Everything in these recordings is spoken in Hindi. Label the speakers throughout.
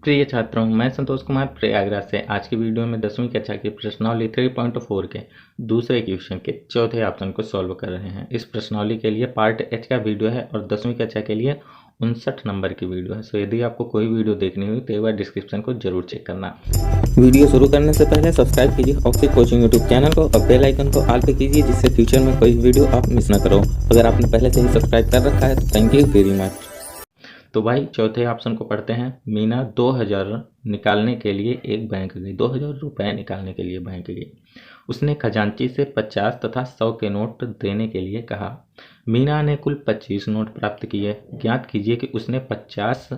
Speaker 1: प्रिय छात्रों, मैं संतोष कुमार प्रयागराज से आज की वीडियो में 10वीं कक्षा की प्रश्नावली 3.4 के दूसरे क्वेश्चन के चौथे ऑप्शन को सॉल्व कर रहे हैं। इस प्रश्नावली के लिए पार्ट एच का वीडियो है और 10वीं कक्षा के लिए 59 नंबर की वीडियो है। सो यदि आपको कोई वीडियो देखनी हुई तो एक बार डिस्क्रिप्शन को जरूर चेक करना। वीडियो शुरू करने से पहले सब्सक्राइब कीजिए ऑक्सी कोचिंग यूट्यूब चैनल को और बेल आइकन को ऑल पे कीजिए, जिससे फ्यूचर में कोई वीडियो आप मिस न करो। अगर आपने पहले से ही सब्सक्राइब कर रखा है तो थैंक यू वेरी मच। तो भाई चौथे ऑप्शन को पढ़ते हैं। मीना 2000 निकालने के लिए एक बैंक गई, 2000 रुपये निकालने के लिए बैंक गई। उसने खजांची से 50 तथा 100 के नोट देने के लिए कहा। मीना ने कुल 25 नोट प्राप्त किए। ज्ञात कीजिए कि उसने 50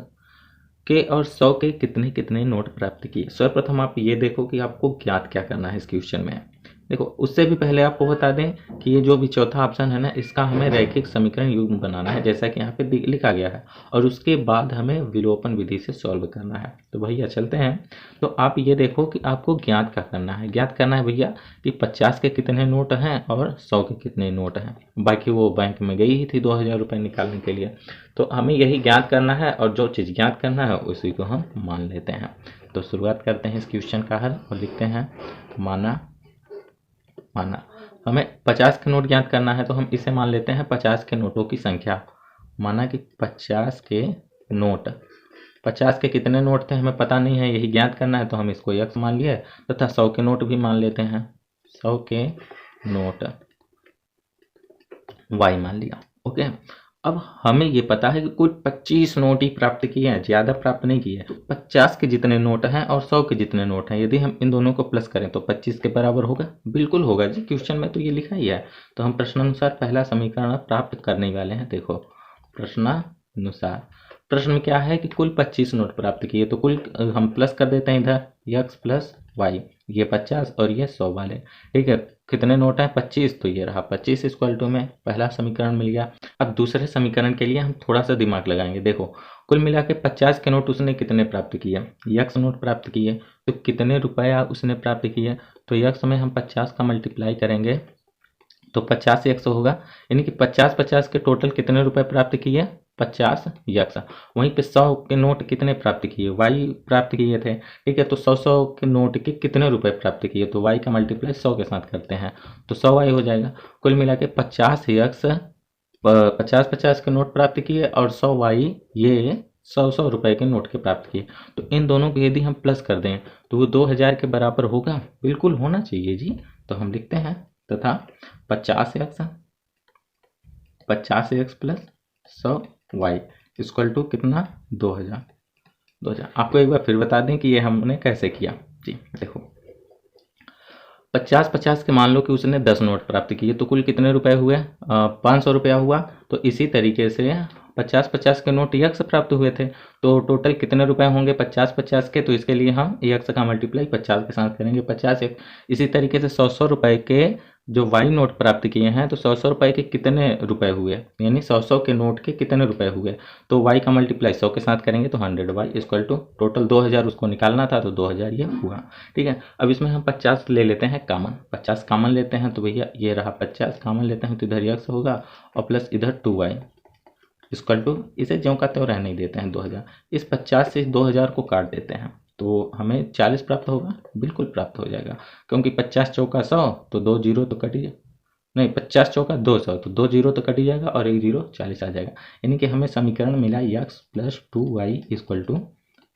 Speaker 1: के और 100 के कितने कितने नोट प्राप्त किए। सर्वप्रथम आप ये देखो कि आपको ज्ञात क्या करना है इस क्वेश्चन में। देखो, उससे भी पहले आपको बता दें कि ये जो भी चौथा ऑप्शन है ना, इसका हमें रैखिक समीकरण युग्म बनाना है, जैसा कि यहाँ पे लिखा गया है, और उसके बाद हमें विलोपन विधि से सॉल्व करना है। तो भैया चलते हैं। तो आप ये देखो कि आपको ज्ञात क्या करना है। ज्ञात करना है भैया कि 50 के कितने नोट हैं और 100 के कितने नोट हैं। बाकी वो बैंक में गई ही थी 2000 रुपये निकालने के लिए, तो हमें यही ज्ञात करना है, और जो चीज़ ज्ञात करना है उसी को हम मान लेते हैं। तो शुरुआत करते हैं इस क्वेश्चन का हल और लिखते हैं माना हमें 50 के नोट ज्ञात करना है, तो हम इसे मान लेते हैं 50 के नोटों की संख्या। माना कि 50 के नोट, 50 के कितने नोट थे हमें पता नहीं है, यही ज्ञात करना है, तो हम इसको x मान लिए तथा 100 के नोट भी मान लेते हैं। 100 के नोट y मान लिया। ओके, अब हमें ये पता है कि कुल 25 नोट ही प्राप्त किए हैं, ज़्यादा प्राप्त नहीं किए। 50 के जितने नोट हैं और 100 के जितने नोट हैं, यदि हम इन दोनों को प्लस करें तो 25 के बराबर होगा। बिल्कुल होगा जी, क्वेश्चन में तो ये लिखा ही है। तो हम प्रश्नानुसार पहला समीकरण प्राप्त करने वाले हैं। देखो, प्रश्नानुसार प्रश्न में क्या है कि कुल 25 नोट प्राप्त किए, तो कुल हम प्लस कर देते हैं इधर x प्लस वाई, ये 50 और ये 100 वाले। ठीक है, कितने नोट हैं 25, तो ये रहा 25 इक्वल टू में पहला समीकरण मिल गया। अब दूसरे समीकरण के लिए हम थोड़ा सा दिमाग लगाएंगे। देखो, कुल मिला के 50 के नोट उसने कितने प्राप्त किए, x नोट प्राप्त किए, तो कितने रुपया उसने प्राप्त किए, तो x में हम 50 का मल्टीप्लाई करेंगे तो 50 x होगा, यानी कि 50 के टोटल कितने रुपए प्राप्त किए 50 x। वहीं पे 100 के नोट कितने प्राप्त किए, y प्राप्त किए थे। ठीक है, तो 100 के नोट के कितने रुपए प्राप्त किए, तो y का मल्टीप्लाई 100 के साथ करते हैं तो 100y हो जाएगा। कुल मिला के 50 x 50 के नोट प्राप्त किए और 100y ये 100 रुपए के नोट के प्राप्त किए। तो इन दोनों को यदि हम प्लस कर दें तो वो 2000 के बराबर होगा। बिल्कुल होना चाहिए जी। तो हम लिखते हैं तथा 50x plus 100y equal to कितना 2000। आपको एक बार फिर बता दें कि ये हमने कैसे किया जी। देखो, 50 के मान लो कि उसने 10 नोट प्राप्त किए, तो कुल कितने रुपए हुए 500 रुपया हुआ। तो इसी तरीके से 50 के नोट x प्राप्त हुए थे, तो टोटल कितने रुपए होंगे 50 के, तो इसके लिए हम x का मल्टीप्लाई 50 के साथ करेंगे 50 x। इसी तरीके से 100 रुपए के जो y नोट प्राप्त किए हैं, तो 100 रुपए के कितने रुपए हुए, यानी 100 के नोट के कितने रुपए हुए, तो y का मल्टीप्लाई 100 के साथ करेंगे तो 100y इक्वल टू टोटल 2000 उसको निकालना था, तो 2000 ये हुआ। ठीक है, अब इसमें हम 50 ले लेते हैं कामन, 50 कामन लेते हैं तो भैया ये रहा 50 कामन लेते हैं तो इधर x होगा और प्लस इधर 2y इक्वल टू, इसे ज्यों का त्यों रहने देते हैं 2000। इस 50 से 2000 को काट देते हैं तो हमें 40 प्राप्त होगा। बिल्कुल प्राप्त हो जाएगा, क्योंकि 50 चौका 100, तो 2 जीरो तो कट ही नहीं, 50 चौका 200, तो 2 जीरो तो कट ही जाएगा और 1 जीरो 40 आ जाएगा। यानी कि हमें समीकरण मिला x plus 2y equal to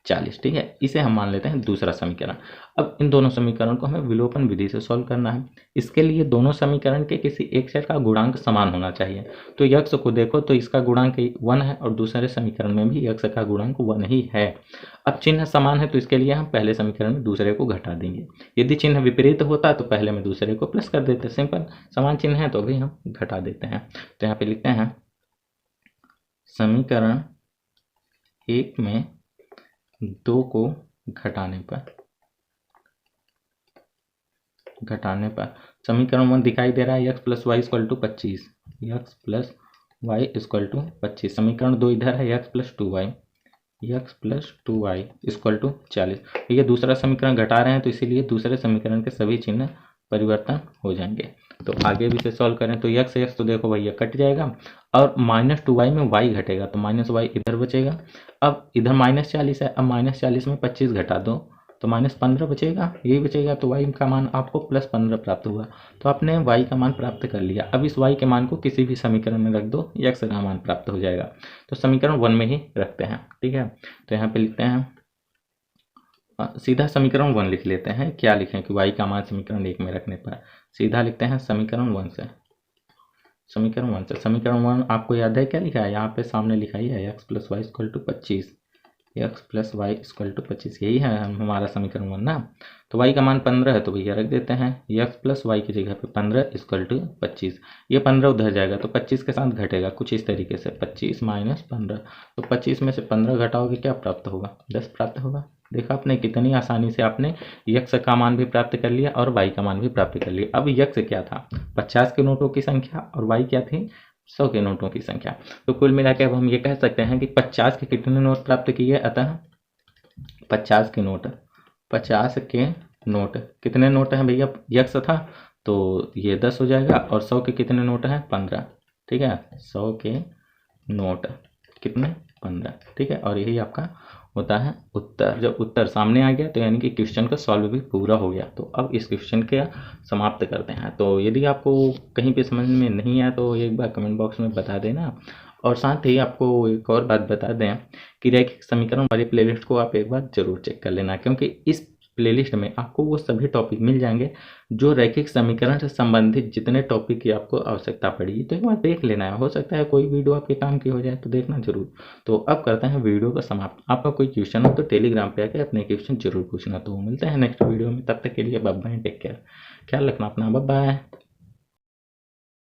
Speaker 1: 40। ठीक है, इसे हम मान लेते हैं दूसरा समीकरण। अब इन दोनों समीकरण को हमें विलोपन विधि से सॉल्व करना है। इसके लिए दोनों समीकरण के किसी एक सेट का गुणांक समान होना चाहिए। तो x को देखो तो इसका गुणांक 1 है और दूसरे समीकरण में भी x का गुणांक 1 ही है। अब चिन्ह समान है तो इसके लिए हम पहले समीकरण में दूसरे को घटा देंगे। यदि चिन्ह विपरीत होता तो पहले में दूसरे को प्लस कर देते, सिंपल। समान चिन्ह है तो भी हम घटा देते हैं। तो यहाँ पे लिखते हैं समीकरण 1 में 2 को घटाने पर समीकरण 1 दिखाई दे रहा है x plus Y equal to 25, x plus Y equal to 25। समीकरण 2 इधर है x plus 2y equal to 40। ये दूसरा समीकरण घटा रहे हैं तो इसीलिए दूसरे समीकरण के सभी चिन्ह परिवर्तन हो जाएंगे। तो आगे भी इसे सॉल्व करें तो एक्स एक्स तो देखो भैया कट जाएगा और -2y में y घटेगा तो -y इधर बचेगा। अब इधर -40 है, अब -40 में 25 घटा दो तो -15 बचेगा, यही बचेगा। तो y का मान आपको +15 प्राप्त हुआ। तो आपने y का मान प्राप्त कर लिया। अब इस y के मान को किसी भी समीकरण में रख दो, x का मान प्राप्त हो जाएगा। तो समीकरण 1 में ही रखते हैं, ठीक है। तो यहाँ पे लिखते हैं सीधा समीकरण 1 लिख लेते हैं। क्या लिखें कि y का मान समीकरण 1 में रखने पर सीधा लिखते हैं समीकरण 1 से। समीकरण 1 आपको याद है क्या लिखा है, यहाँ पे सामने लिखा ही है x + y = 25, x + y = 25, यही है हमारा समीकरण 1 ना। तो y का मान 15 है तो भैया रख देते हैं x + y की जगह पे 15 = 25। ये 15 उधर जाएगा तो 25 के साथ घटेगा कुछ इस तरीके से, 25 - 15। तो 25 में से 15 घटाओगे क्या प्राप्त होगा, 10 प्राप्त होगा। देखा आपने कितनी आसानी से आपने x का मान भी प्राप्त कर लिया और y का मान भी प्राप्त कर लिया। अब x क्या था, 50 के नोटों की संख्या और y क्या थी, 100 के नोटों की संख्या। तो कुल मिलाकर अब हम ये कह सकते हैं कि 50 के कितने नोट प्राप्त किए, अतः 50 के नोट कितने नोट हैं भैया, x था तो ये 10 हो जाएगा और 100 के कितने नोट हैं, 15, ठीक है। 100 के नोट कितने, 15, ठीक है। और यही आपका होता है उत्तर। जब उत्तर सामने आ गया तो यानी कि क्वेश्चन का सॉल्व भी पूरा हो गया। तो अब इस क्वेश्चन के समाप्त करते हैं। तो यदि आपको कहीं पे समझ में नहीं आया तो एक बार कमेंट बॉक्स में बता देना। और साथ ही आपको एक और बात बता दें कि रैखिक समीकरण वाली प्लेलिस्ट को आप एक बार जरूर चेक कर लेना, क्योंकि इस प्लेलिस्ट में आपको वो सभी टॉपिक मिल जाएंगे जो रैखिक समीकरण से संबंधित जितने टॉपिक की आपको आवश्यकता पड़ेगी। तो एक बार देख लेना है, हो सकता है कोई वीडियो आपके काम की हो जाए, तो देखना जरूर। तो अब करते हैं वीडियो का समाप्त। आपका कोई क्वेश्चन हो तो टेलीग्राम पे आके अपने क्वेश्चन जरूर पूछना। तो मिलते हैं नेक्स्ट वीडियो में, तब तक के लिए बाय बाय, टेक केयर, ख्याल रखना अपना, बाय बाय।